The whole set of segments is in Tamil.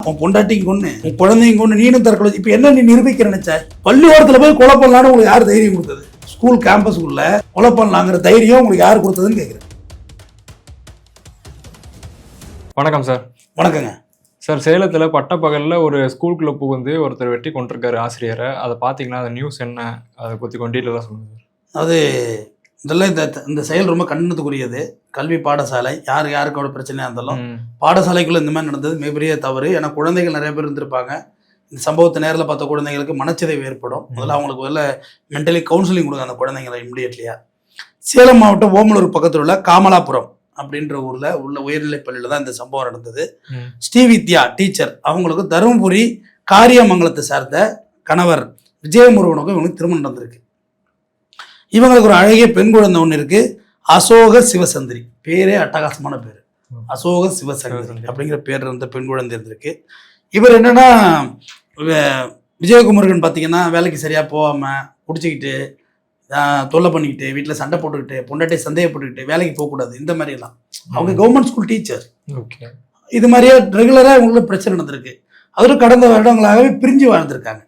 உன் பொண்டாட்டியும் கொண்டு உன் குழந்தையும் கொண்டு நீனும் தற்கொலை. இப்போ என்ன நீ நிரூபிக்க நினைச்ச? பள்ளிக்கூடத்தில் போய் கொலை பண்ணலான்னு உங்களுக்கு யார் தைரியம் கொடுத்தது? ஸ்கூல் கேம்பஸுக்குள்ள கொலை பண்ணலாங்கிற தைரியம் உங்களுக்கு யார் கொடுத்ததுன்னு கேட்குறேன். வணக்கம் சார். வணக்கங்க சார். சேலத்தில் பட்டப்பகலில் ஒரு ஸ்கூலுக்குள்ளே புகுந்து ஒருத்தர் வெட்டி கொண்டிருக்காரு ஆசிரியரை. அதை பார்த்தீங்கன்னா அந்த நியூஸ் என்ன, அதை பற்றி கொண்டீட்டெல்லாம் சொல்லுங்கள் சார். அது இதெல்லாம் இந்த செயல் ரொம்ப கண்டனத்துக்குரியது. கல்வி பாடசாலை யாருக்கோட பிரச்சனையாக இருந்தாலும் பாடசாலைக்குள்ளே இந்த மாதிரி நடந்தது மிகப்பெரிய தவறு. ஏன்னா குழந்தைகள் நிறைய பேர் இருந்திருப்பாங்க. இந்த சம்பவத்தை நேரில் பார்த்த குழந்தைங்களுக்கு மனச்சிதைவு ஏற்படும். முதல்ல அவங்களுக்கு முதல்ல மென்டலி கவுன்சிலிங் கொடுங்க அந்த குழந்தைங்களை இம்மிடியட்லியாக. சேலம் மாவட்டம் ஓமலூர் பக்கத்தில் உள்ள காமலாபுரம் அப்படின்ற ஊரில் உள்ள உயர்நிலைப் பள்ளியில் தான் இந்த சம்பவம் நடந்தது. ஸ்ரீவித்யா டீச்சர் அவங்களுக்கு தருமபுரி காரியமங்கலத்தை சார்ந்த கணவர் விஜயமுருகனுக்கும் இவங்களுக்கு திருமணம் நடந்திருக்கு. இவங்களுக்கு ஒரு அழகிய பெண் குழந்தை ஒன்று இருக்கு, அசோக சிவசந்திரி. பேரே அட்டகாசமான பேர், அசோக சிவசந்திரி அப்படிங்கிற பேர் இருந்த பெண் குழந்தை இருந்திருக்கு. இவர் என்னன்னா விஜயகுமரன் பார்த்தீங்கன்னா வேலைக்கு சரியா போகாம குடிச்சிக்கிட்டு தொல்லை பண்ணிக்கிட்டு வீட்டில் சண்டை போட்டுக்கிட்டு பொண்டாட்டியை சந்தேகப்பட்டுக்கிட்டு வேலைக்கு போகக்கூடாது, இந்த மாதிரி எல்லாம். அவங்க கவர்மெண்ட் ஸ்கூல் டீச்சர். இது மாதிரியே ரெகுலராக இவங்களுக்கு பிரச்சனை நடந்திருக்கு. அதோட கடந்த வருடங்களாகவே பிரிஞ்சு வாழ்ந்திருக்காங்க.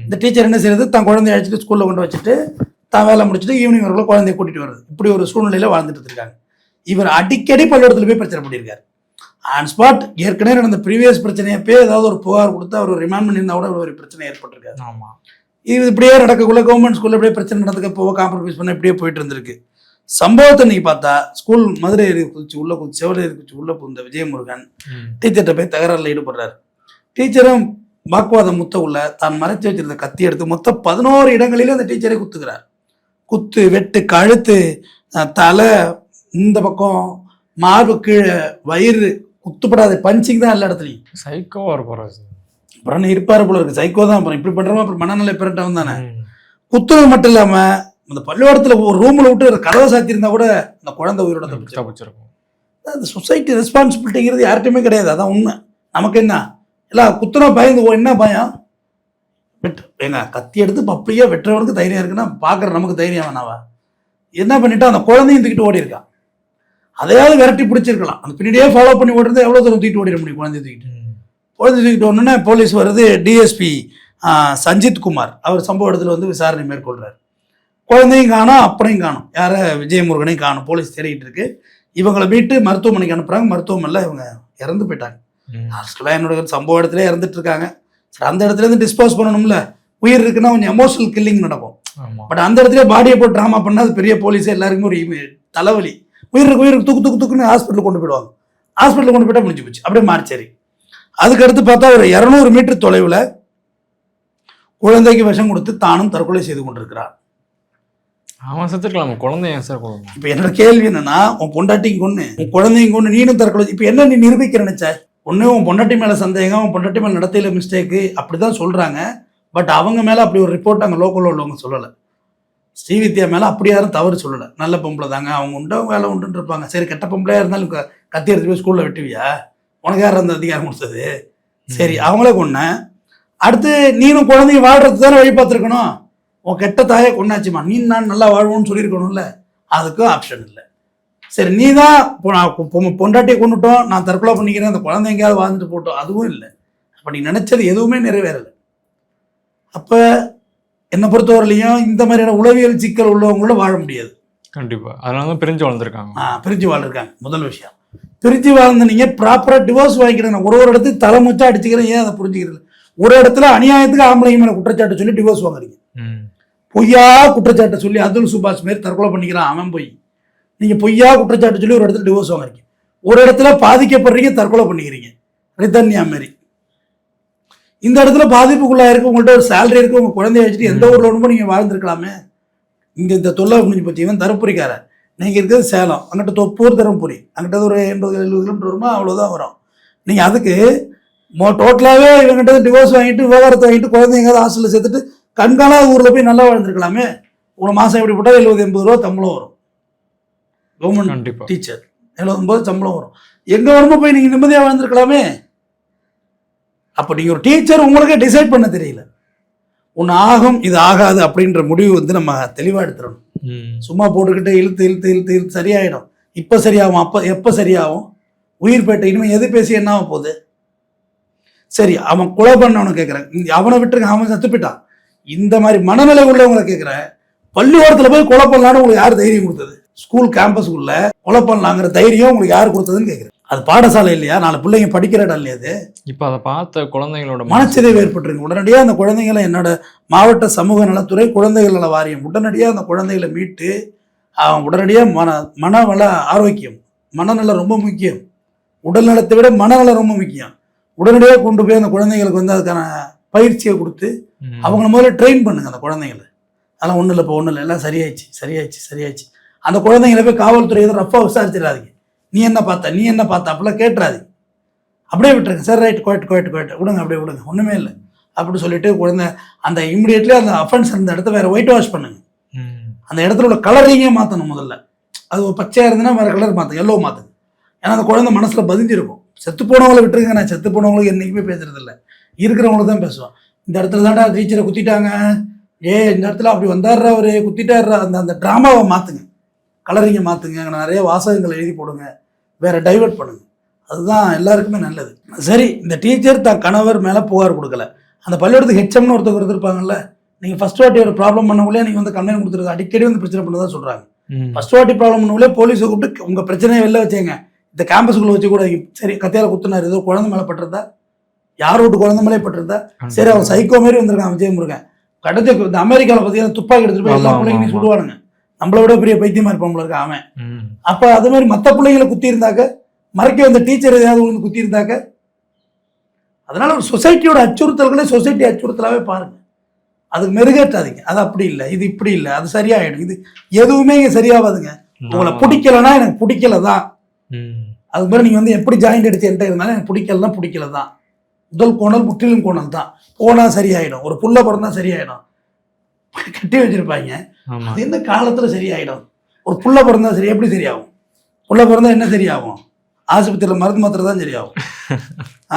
இந்த டீச்சர் என்ன செய்யறது, தான் குழந்தைய அழைச்சிட்டு ஸ்கூலில் கொண்டு வச்சுட்டு தான் வேலை முடிச்சுட்டு ஈவினிங் வரக்குள்ள குழந்தைய கூட்டிட்டு வருது. இப்படி ஒரு சூழ்நிலையில வாழ்ந்துட்டு இருக்காங்க. இவர் அடிக்கடி பள்ளிக்கூடத்தில் போய் பிரச்சனை பண்ணியிருக்காரு. ஆன் ஸ்பாட் ஏற்கனவே நடந்த ப்ரீவியஸ் பிரச்சனையப்பே ஏதாவது ஒரு புகார் கொடுத்து அவர் ரிமாண்ட் பண்ணியிருந்தா கூட ஒரு பிரச்சனை ஏற்பட்டிருக்காரு. இது இப்படியே நடக்கக்குள்ள கவர்மெண்ட் ஸ்கூல்ல இப்படியே பிரச்சனை நடந்துக்க போக காம்ப்ரமைஸ் பண்ண இப்படியே போயிட்டு இருந்திருக்கு. சம்பவத்தை இன்னைக்கு பார்த்தா ஸ்கூல் மதுரை ஏறி குதிச்சு உள்ள குதிச்சு செவல் ஏறி குதிச்சு உள்ள புகுந்த விஜயமுருகன் டீச்சர்கிட்ட போய் தகராறுல ஈடுபடுறாரு. டீச்சரும் வாக்குவாதம் முத்த உள்ள தான் மறைச்சு வச்சிருந்த கத்தி எடுத்து மொத்தம் 11 இடங்களிலும் அந்த டீச்சரை குத்துக்கிறார். குத்து, வெட்டு, கழுத்து, தலை, இந்த பக்கம் மார்பு, கீழே வயிறு, குத்துப்படாத பஞ்சிங் தான் எல்லா இடத்துலையும். சைக்கோவா இருப்பாரு. அப்புறம் இருப்பாரு போல இருக்கு, சைக்கோ தான். அப்புறம் இப்படி பண்றோம், அப்புறம் மனநிலை பிறட்டவன் தானே. குத்துறது மட்டும் இல்லாம அந்த பள்ளிக்கூடத்துல ஒரு ரூம்ல விட்டு கதவை சாத்திருந்தா கூட அந்த குழந்தை உயிரோட தப்பிச்சிருக்கும். அந்த சொசைட்டி ரெஸ்பான்சிபிலிட்டிங்கிறது யார்கிட்டயுமே கிடையாது. அதான் உண்மை. நமக்கு என்ன எல்லாம் குத்துனா பயந்து என்ன பயம்? ஏங்க கத்தி எடுத்து பப்பையா வெட்டுறவனுக்கு தைரியம் இருக்குன்னா பார்க்குற நமக்கு தைரியம் வேணாவா? என்ன பண்ணிட்டா அந்த குழந்தையும் தூக்கிட்டு ஓடி இருக்கான். அதையாவது விரட்டி பிடிச்சிருக்கலாம். அந்த பின்னாடியே ஃபாலோ பண்ணி ஓடுறது எவ்வளோ தூரம் தூக்கிட்டு ஓடிட முடியும்? குழந்தைய தூக்கிட்டு ஒன்றுன்னா போலீஸ் வருது. டிஎஸ்பி சஞ்சித் குமார் அவர் சம்பவ இடத்துல வந்து விசாரணை மேற்கொள்றாரு. குழந்தையும் காணும், அப்புறையும் காணும், யார விஜயமுருகனையும் காணும். போலீஸ் தேடிட்டு இருக்கு. இவங்களை மீட்டு மருத்துவமனைக்கு அனுப்புறாங்க. மருத்துவமனையில் இவங்க இறந்து போயிட்டாங்க. என்னோட சம்பவ இடத்துல இறந்துட்டு இருக்காங்க. சரி, அந்த இடத்துல இருந்து டிஸ்போஸ் பண்ணணும்ல. உயிர் இருக்குன்னா கொஞ்சம் எமோஷனல் கில்லிங் நடக்கும். பட் அந்த இடத்துல பாடியை போட்டு ட்ராமா பண்ணா அது பெரிய போலீஸே எல்லாருக்குமே ஒரு தலைவலி. உயிருக்கு தூக்குன்னு ஹாஸ்பிட்டல் கொண்டு போயிடுவாங்க. ஹாஸ்பிட்டல் கொண்டு போயிட்டா முடிஞ்சு போச்சு. அப்படியே மாறிச்சேரி. அதுக்கடுத்து பார்த்தா ஒரு 200 மீட்டர் தொலைவில் குழந்தைக்கு விஷம் கொடுத்து தானும் தற்கொலை செய்து கொண்டிருக்கிறார். அவன் செத்துக்கலாம், குழந்தைய சார். இப்போ என்னோட கேள்வி என்னன்னா, உன் பொண்டாட்டியும் கொண்டு உன் குழந்தையும் கொண்டு நீனும் தற்கொலை. இப்போ என்ன நீ நிரூபிக்க நினைச்ச? ஒன்று உன் பொண்டாட்டி மேலே சந்தேகம், உன் பொண்டாட்டி மேலே நடத்தையில் மிஸ்டேக்கு அப்படி தான் சொல்கிறாங்க. பட் அவங்க மேலே அப்படி ஒரு ரிப்போர்ட் அங்கே லோக்கலில் உள்ளவங்க சொல்லலை. ஸ்ரீவித்யா மேலே அப்படி யாரும் தவறு சொல்லலை. நல்ல பொம்பளை தாங்க, அவங்க உண்டு, அவங்க வேலை உண்டுன்னு இருப்பாங்க. சரி, கெட்ட பொம்பளையாக இருந்தாலும் கத்தி எடுத்து போய் ஸ்கூலில் வெட்டுவியா? உனக்கு யார் அந்த அதிகாரம் கொடுத்தது? சரி, அவங்களே கொன்ன. அடுத்து நீனும் குழந்தைங்க வாழ்றது தானே வழி பார்த்துருக்கணும். உன் கெட்ட தாயை கொண்டாச்சுமா, நீ நான் நல்லா வாழ்வோன்னு சொல்லியிருக்கணும்ல. அதுக்கும் ஆப்ஷன் இல்லை. சரி, நீ தான் பொண்டாட்டியை கொண்டுட்டோம், நான் தற்கொலை பண்ணிக்கிறேன், அந்த குழந்தை எங்கேயாவது வாழ்ந்துட்டு போட்டோம், அதுவும் இல்லை. அப்போ நீ நினைச்சது எதுவுமே நிறைவேறலை. அப்போ என்னை பொறுத்தவரையிலையும் இந்த மாதிரியான உளவியல் சிக்கல் உள்ளவங்களோட வாழ முடியாது. கண்டிப்பா. அதனால தான் பிரிஞ்சு வாழ்ந்துருக்காங்க. பிரிஞ்சு வாழ்ந்துருக்காங்க. முதல் விஷயம், பிரிஞ்சு வாழ்ந்த நீங்க ப்ராப்பரா டிவோர்ஸ் வாங்கிக்கிறேன். ஒரு இடத்துக்கு தலைமுச்சா அடிச்சுக்கிறேன். ஏன் அதை புரிஞ்சுக்கிறது? ஒரு இடத்துல அநியாயத்துக்கு ஆம்பளைங்க மேல குற்றச்சாட்டு சொல்லி டிவோர்ஸ் வாங்குறீங்க. பொய்யா குற்றச்சாட்டை சொல்லி அதுல் சுபாஷ் மாரி தற்கொலை பண்ணிக்கிறான் அவன் போய். நீங்க பொய்யா குற்றச்சாட்டு சொல்லி ஒரு இடத்துல டிவோர்ஸ் வாங்குறீங்க. ஒரு இடத்துல பாதிக்கப்படுறீங்க, தற்கொலை பண்ணிக்கிறீங்க. ரிதன்யா மாரி இந்த இடத்துல பாதிப்புக்குள்ளா இருக்கு. உங்கள்கிட்ட ஒரு சேலரி இருக்கு, உங்க குழந்தைய வச்சுட்டு எந்த ஊர்ல ஒன்றுமோ நீங்க வாழ்ந்துருக்கலாமே. இங்க இந்த தொல்லை முடிஞ்சு போச்சு. இவன் தருப்புரிக்கார, நீங்க இருக்கிறது சேலம், அங்கிட்ட தொப்பூர் தருமபுரி, அங்கிட்ட ஒரு 80-70 கிலோமீட்டர் வருமா, அவ்வளோதான் வரும். நீங்க அதுக்கு டோட்டலாகவே இவங்கிட்ட டிவோர்ஸ் வாங்கிட்டு விவகாரத்தை வாங்கிட்டு குழந்தைங்க எங்கேயாவது ஹாஸ்டலில் சேர்த்துட்டு கண்காணாத ஊரில் போய் நல்லா வாழ்ந்துருக்கலாமே. ஒரு மாதம் எப்படி போட்டால் 70-80 ரூபா சம்பளம் வரும். கவர்மெண்ட் டீச்சர் 79 சம்பளம் வரும். எங்கே வருமோ போய் நீங்கள் நிம்மதியாக வாழ்ந்துருக்கலாமே. அப்போ நீங்கள் ஒரு டீச்சர் உங்களுக்கே டிசைட் பண்ண தெரியல. ஒன்று ஆகும், இது ஆகாது அப்படின்ற முடிவு வந்து நம்ம தெளிவாக எடுத்துடணும். சும்மா போட்டுக்கிட்டு இழுத்து சரியாயிடும். இப்போ சரியாகும், எப்போ சரியாகும்? உயிர் பேட்டை இனிமேல் எது பேசி என்ன ஆக போகுது? சரி அவன் கொலை பண்ணவனை கேட்குறேன், அவனை விட்டுருங்க, அவன் செத்து போயிட்டான். இந்த மாதிரி மனநிலை உள்ளவங்களை கேட்குறேன், பள்ளிக்கூடத்தில் போய் கொலை பண்ணலான்னு உங்களுக்கு யார் தைரியம் கொடுத்தது? ஸ்கூல் கேம்பஸுக்குள்ள கொலை பண்ணலாங்கிற தைரியம் உங்களுக்கு யார் கொடுத்ததுன்னு கேட்குறேன். அது பாடசாலை இல்லையா? 4 பிள்ளைங்க படிக்கிற இடம் இல்லையா? அது இப்போ அதை பார்த்த குழந்தைங்களோட மனச்சிதைவு ஏற்பட்டுருக்கு. உடனடியாக அந்த குழந்தைங்களை என்னோட மாவட்ட சமூக நலத்துறை குழந்தைகள் நல வாரியம் உடனடியாக அந்த குழந்தைகளை மீட்டு அவன் உடனடியாக மனவள ஆரோக்கியம், மனநலம் ரொம்ப முக்கியம், உடல் நலத்தை விட மனநலம் ரொம்ப முக்கியம். உடனடியாக கொண்டு போய் அந்த குழந்தைங்களுக்கு வந்து அதுக்கான பயிற்சியை கொடுத்து அவங்கள முதல்ல ட்ரெயின் பண்ணுங்க அந்த குழந்தைங்களை. அதெல்லாம் ஒன்றும் இல்லை, இப்போ ஒன்றும் இல்லை, எல்லாம் சரியாயிடுச்சு. அந்த குழந்தைங்களை போய் காவல்துறை எதுவும் ரஃபாக விசாரிச்சிடாதீங்க. நீ என்ன பார்த்த அப்படிலாம் கேட்டுறாதீங்க. அப்படியே விட்டுருங்க. சார் ரைட் கோயிட்டு விடுங்க, அப்படியே விடுங்க, ஒன்றுமே இல்லை அப்படின்னு சொல்லிட்டு குழந்தை அந்த இம்மிடியட்லி அந்த அஃபென்ஸ் அந்த இடத்த வேறு ஒயிட் வாஷ் பண்ணுங்க. அந்த இடத்துல உள்ள கலரிங்கே மாற்றணும் முதல்ல. அது ஒரு பச்சையாக இருந்ததுன்னா வேறு கலர் மாற்றுங்க, எல்லோ மாற்றுங்க. ஏன்னா அந்த குழந்தை மனசில் பதிஞ்சிருக்கும். செத்து போனவங்களை விட்டுருங்க, நான் செத்து போனவங்களுக்கு என்றைக்குமே பேசுறது இல்லை, இருக்கிறவங்களுக்கு தான் பேசுவான். இந்த இடத்துல தான்டா டீச்சரை குத்திட்டாங்க, இந்த இடத்துல அப்படி வந்தாடுறா அவரு குத்திட்டாடுறா, அந்த ட்ராமாவை மாற்றுங்க, கலரிங்கை மாற்றுங்க, நிறைய வாசகங்கள் எழுதி போடுங்க, வேற டைவர்ட் பண்ணுங்க. அதுதான் எல்லாருக்குமே நல்லது. சரி, இந்த டீச்சர் தான் கணவர் மேலே புகார் கொடுக்கல, அந்த பள்ளிக்கூடத்துக்கு ஹெச்எம்னு ஒருத்தர் இருப்பாங்கல்ல, நீங்கள் ஃபர்ஸ்ட் வாட்டி ஒரு ப்ராப்ளம் பண்ணவங்களே நீங்கள் வந்து கம்ப்ளைண்ட் கொடுத்துருங்க, அடிக்கடி வந்து பிரச்சனை பண்ணதான் சொல்கிறாங்க. ஃபர்ஸ்ட் வாட்டி ப்ராப்ளம் பண்ணவங்களே போலீஸை கூப்பிட்டு உங்கள் பிரச்சனையை வெளில வச்சுங்க, இந்த கேம்பஸுக்குள்ளே வச்சு கூட சரி கத்தியால் குத்துனார், ஏதோ குழந்தை மேலே பட்டிருந்தா, யார் வீட்டு குழந்தை மேலே பட்டிருந்தா, சரி அவன் சைக்கோ மாரி வந்திருக்கான் விஜயமுருகன். கடைசி இந்த அமெரிக்காவில் பார்த்தீங்கன்னா துப்பாக்கி எடுத்துட்டு போய் எல்லா பிள்ளைங்களையும் சுடுவானுங்க, நம்மளை விட பெரிய பைத்தியமா இருப்பாங்களா இருக்கா அவன். அப்போ அது மாதிரி மற்ற பிள்ளைங்களை குத்தி இருந்தாக்க, மறைக்க வந்த டீச்சர் எதையாவது வந்து குத்தி இருந்தாக்க, அதனால ஒரு சொசைட்டியோட அச்சுறுத்தல்களே சொசைட்டி அச்சுறுத்தலாவே பாருங்க, அதுக்கு மெருகேற்றாதீங்க. அது அப்படி இல்லை, இது இப்படி இல்லை, அது சரியாயிடும், இது எதுவுமே இங்கே சரியாகாதுங்க. உங்களை பிடிக்கலன்னா எனக்கு பிடிக்கல தான், அதுக்கு பிறகு நீங்க வந்து எப்படி ஜாயிண்ட் அடிச்சு என்கிட்ட இருந்தாலும் எனக்கு பிடிக்கல தான். முதல் கோணல் முற்றிலும் கோணல் தான். போனா சரியாயிடும், ஒரு புள்ள பிறந்தா சரியாயிடும், கட்டி வச்சிருப்பாங்க, அது என்ன காலத்துல சரியாயிடும். ஒரு புள்ள பிறந்தா சரி, எப்படி சரியாகும்? புள்ள பிறந்தா என்ன சரியாகும்? ஆஸ்பத்திரியில் மருந்து மாத்திரை தான் சரியாகும்.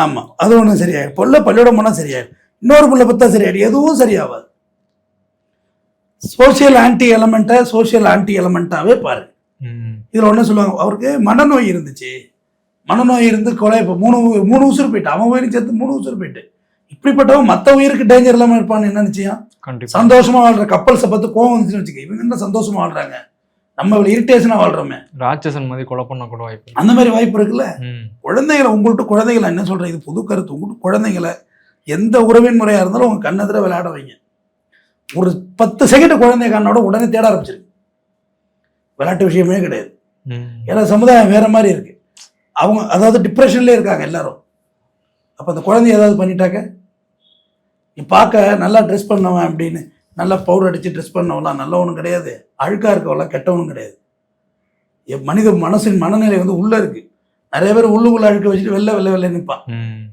ஆமா, அது ஒன்றும் சரியாயிடும். பள்ளியோட போனா சரியாயிடும், இன்னொரு புள்ள பத்தா சரியாயிடும், எதுவும் சரியாகாது. சோசியல் ஆன்டி எலமெண்ட்டாவே பாரு. இதுல ஒண்ணு சொல்லுவாங்க, அவருக்கு மனநோய் இருந்துச்சு, மனநோய் இருந்து கொலை, இப்போ மூணு உசுறு போயிட்டு, அவன் உயிருக்கு சேர்த்து 3 உசுறு போயிட்டு, இப்படிப்பட்டவன் மற்ற உயிருக்கு டேஞ்சர் இல்லாம இருப்பான்னு என்ன நிச்சயம்? சந்தோஷமா வாழ்ற கப்பல்ஸை பார்த்து கோவம் வந்துச்சுன்னு வச்சுக்க, இவங்க என்ன சந்தோஷமா வாழ்றாங்க, நம்ம இவ்வளவு இரிட்டேஷனா வாழ்றோமே, ராட்சசன் மாதிரி கொலை பண்ண கூட வாய்ப்பு, அந்த மாதிரி வாய்ப்பு இருக்குல்ல. குழந்தைகளை உங்கள்கிட்ட குழந்தைகளை என்ன சொல்றேன், இது புது கருத்து, உங்கள்கிட்ட குழந்தைகளை எந்த உறவின் முறையா இருந்தாலும் உங்க கண்ணெதிர விளையாட வைங்க. ஒரு 10 செகண்ட் குழந்தைய கண்ணோட உடனே தேட ஆரம்பிச்சிருக்கு, விளையாட்டு விஷயமே கிடையாது. ஏன்னா சமுதாயம் வேற மாதிரி இருக்கு, அவங்க அதாவது டிப்ரெஷன்லேயே இருக்காங்க எல்லாரும். அப்போ அந்த குழந்தைய ஏதாவது பண்ணிட்டாக்க, நீ பார்க்க நல்லா ட்ரெஸ் பண்ணவன் அப்படின்னு நல்லா பவுடர் அடித்து ட்ரெஸ் பண்ணவெல்லாம் நல்லவனும் கிடையாது, அழுக்காக இருக்கவெல்லாம் கெட்டவனும் கிடையாது. மனித மனநிலை வந்து உள்ளே இருக்குது. நிறைய பேர் உள்ளுக்குள்ளே அழுக்க வச்சுட்டு வெளில நிற்பான்,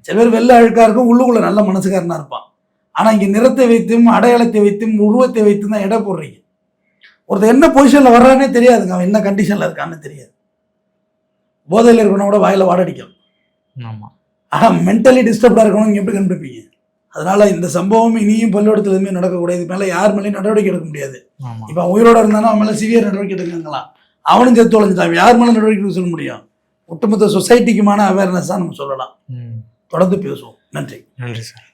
சில பேர் வெளில அழுக்காக இருக்கும், உள்ளுக்குள்ளே நல்ல மனசுக்காரனாக இருப்பான். ஆனால் இங்கே நிறத்தை வைத்தும் அடையாளத்தை வைத்தும் உருவத்தை வைத்தும் தான் எடை போடுறீங்க. ஒருத்தர் என்ன பொசிஷனில் வர்றானே தெரியாதுங்க, அவன் என்ன கண்டிஷனில் இருக்கான்னு தெரியாது. போதையில் இருக்கணும் கூட வாயில வாடடிக்கும். ஆனால் மென்டலி டிஸ்டர்ப்டாக இருக்கணும் நீங்கள் எப்படி கண்டுபிடிப்பீங்க? அதனால இந்த சம்பவம் இனியும் பள்ளிக்கூடத்துல எதுவுமே நடக்கக்கூடாது, இது மேலே யார் மேலேயும் நடவடிக்கை எடுக்க முடியாது. இப்போ அவன் உயிரோட இருந்தாலும் அவன் மேலே சிவியர் நடவடிக்கை எடுக்கலாம், அவனும் சேர்த்து தொலைஞ்சிட்டான், யார் மேலே நடவடிக்கை சொல்ல முடியும்? ஒட்டுமொத்த சொசைட்டிக்குமான அவேர்னஸ் தான் நம்ம சொல்லலாம். தொடர்ந்து பேசுவோம். நன்றி. நன்றி சார்.